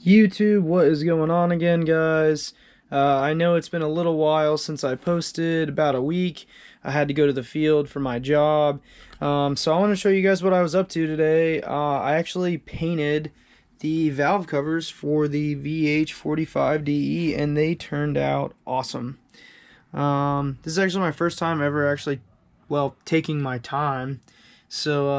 YouTube, what is going on again, guys? I know it's been a little while since I posted, about a week. I had to go to the field for my job. So I want to show you guys what I was up to today. I actually painted the valve covers for the VH45DE and they turned out awesome. This is actually my first time ever actually, well, taking my time. So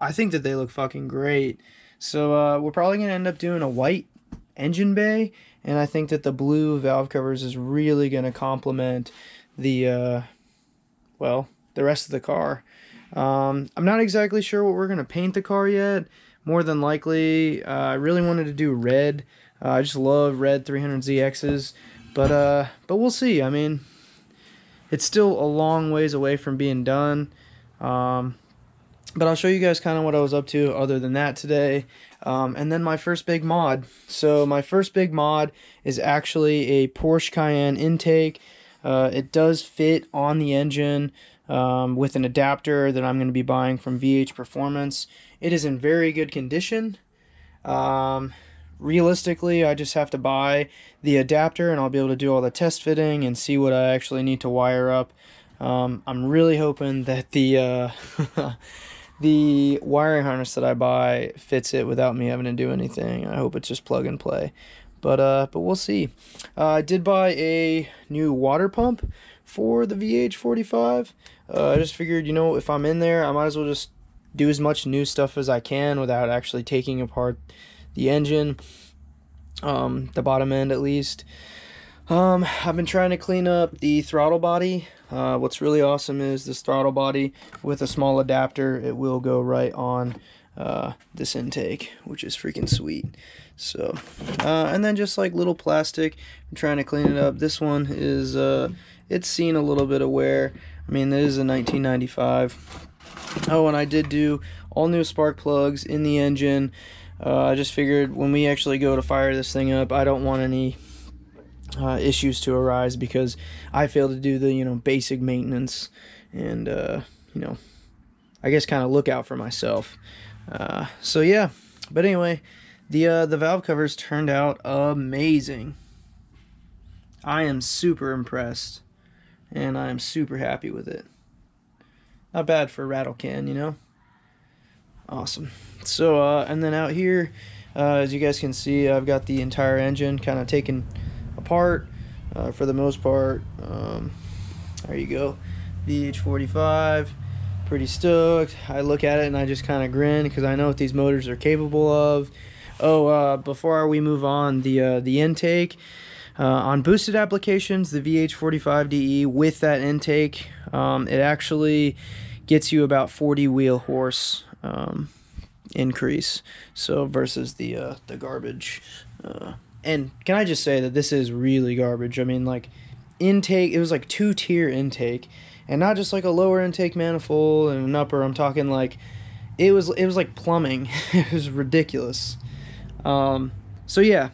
I think that they look fucking great. So we're probably going to end up doing a white engine bay, and I think that the blue valve covers is really going to complement the, well, the rest of the car. I'm not exactly sure what we're going to paint the car yet. More than likely, I really wanted to do red. I just love red 300ZXs, but we'll see. I mean, it's still a long ways away from being done. But I'll show you guys kind of what I was up to other than that today. And then my first big mod. So my first big mod is actually a Porsche Cayenne intake. It does fit on the engine with an adapter that I'm going to be buying from VH Performance. It is in very good condition. Realistically, I just have to buy the adapter and I'll be able to do all the test fitting and see what I actually need to wire up. I'm really hoping that the the wiring harness that I buy fits it without me having to do anything. I hope it's just plug and play, but we'll see. I did buy a new water pump for the VH45. I just figured, you know, if I'm in there, I might as well just do as much new stuff as I can without actually taking apart the engine, the bottom end at least. I've been trying to clean up the throttle body. What's really awesome is this throttle body with a small adapter. It will go right on this intake, which is freaking sweet. So, and then just like little plastic, I'm trying to clean it up. This one is, it's seen a little bit of wear. I mean, this is a 1995. Oh, and I did do all new spark plugs in the engine. I just figured when we actually go to fire this thing up, I don't want any issues to arise because I failed to do the, you know, basic maintenance and, you know, I guess kind of look out for myself. So yeah, but anyway, the valve covers turned out amazing. I am super impressed and I am super happy with it. Not bad for a rattle can, you know. Awesome. So and then out here, as you guys can see, I've got the entire engine kind of taken apart for the most part. There you go, VH45, pretty stoked. I look at it and I just kind of grin because I know what these motors are capable of. Oh, before we move on, the intake on boosted applications, the VH45DE with that intake, it actually gets you about 40 wheel horse increase, so versus the garbage. And can I just say that this is really garbage? I mean, like, intake, it was like 2-tier intake, and not just like a lower intake manifold and an upper. I'm talking like, it was like plumbing. It was ridiculous. So yeah,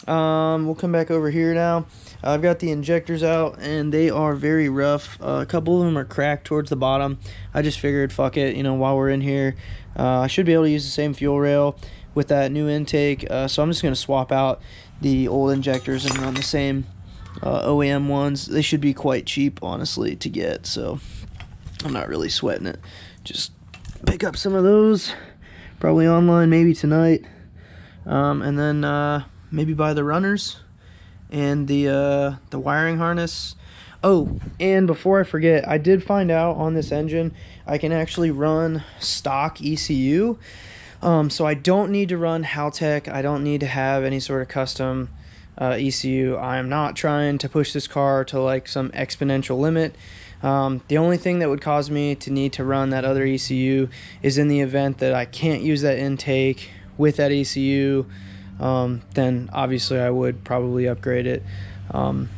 we'll come back over here now. I've got the injectors out, and they are very rough. A couple of them are cracked towards the bottom. I just figured, fuck it, you know, while we're in here, I should be able to use the same fuel rail with that new intake. So I'm just going to swap out the old injectors and run the same OEM ones. They should be quite cheap, honestly, to get, so I'm not really sweating it. Just pick up some of those, probably online, maybe tonight, and then maybe buy the runners and the wiring harness. Oh, and before I forget, I did find out on this engine I can actually run stock ECU. So I don't need to run Haltech. I don't need to have any sort of custom ECU. I'm not trying to push this car to like some exponential limit. The only thing that would cause me to need to run that other ECU is in the event that I can't use that intake with that ECU. Then obviously I would probably upgrade it and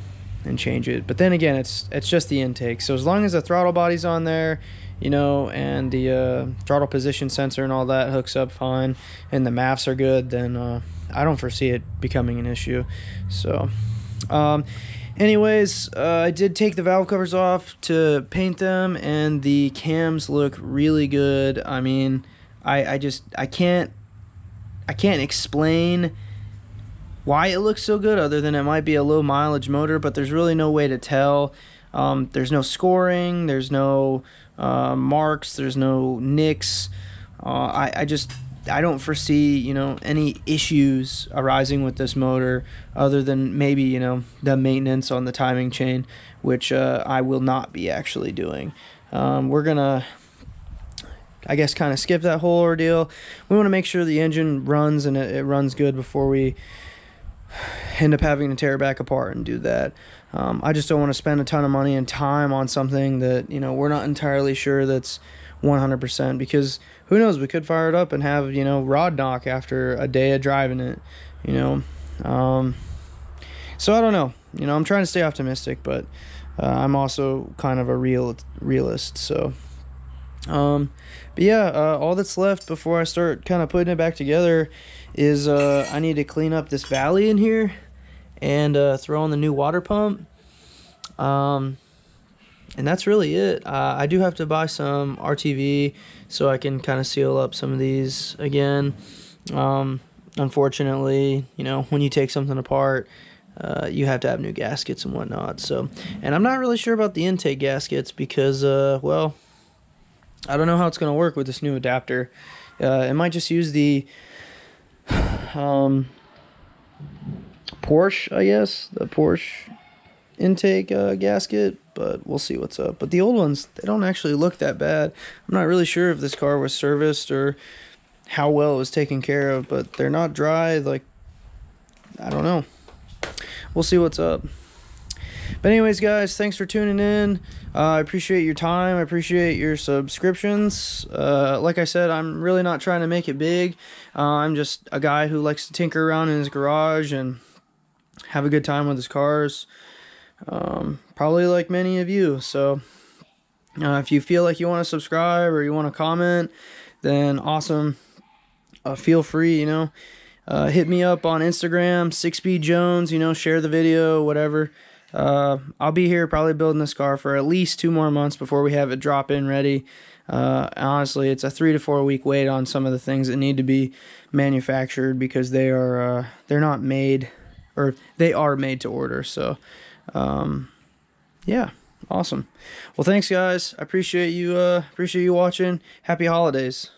change it. But then again, it's just the intake. So as long as the throttle body's on there, you know, and the throttle position sensor and all that hooks up fine, and the maths are good, then I don't foresee it becoming an issue. So anyways, I did take the valve covers off to paint them, and the cams look really good. I mean, I can't explain why it looks so good, other than it might be a low mileage motor, but there's really no way to tell. There's no scoring, there's no marks, there's no nicks. I don't foresee, you know, any issues arising with this motor, other than maybe, you know, the maintenance on the timing chain, which I will not be actually doing. We're gonna, I guess, kind of skip that whole ordeal. We want to make sure the engine runs and it runs good before we end up having to tear it back apart and do that. I just don't want to spend a ton of money and time on something that, you know, we're not entirely sure that's 100%, because who knows, we could fire it up and have, you know, rod knock after a day of driving it, you know. So I don't know, you know, I'm trying to stay optimistic, but I'm also kind of a realist. So but yeah, all that's left before I start kind of putting it back together is I need to clean up this valley in here and throw on the new water pump. And that's really it. I do have to buy some RTV so I can kind of seal up some of these again. Unfortunately, you know, when you take something apart, you have to have new gaskets and whatnot. So, and I'm not really sure about the intake gaskets because, well, I don't know how it's going to work with this new adapter. It might just use the Porsche, I guess, the Porsche intake gasket, but we'll see what's up. But the old ones, they don't actually look that bad. I'm not really sure if this car was serviced or how well it was taken care of, but they're not dry. Like, I don't know. We'll see what's up. But anyways, guys, thanks for tuning in. I appreciate your time. I appreciate your subscriptions. Like I said, I'm really not trying to make it big. I'm just a guy who likes to tinker around in his garage and have a good time with his cars. Probably like many of you. So if you feel like you want to subscribe or you want to comment, then awesome. Feel free, you know, hit me up on Instagram, 6Speed Jones, you know, share the video, whatever. I'll be here probably building this car for at least 2 more months before we have it drop in ready. Honestly, it's a 3 to 4 week wait on some of the things that need to be manufactured because they are they're not made, or they are made to order. So yeah, awesome. Well, thanks guys. I appreciate you watching. Happy holidays.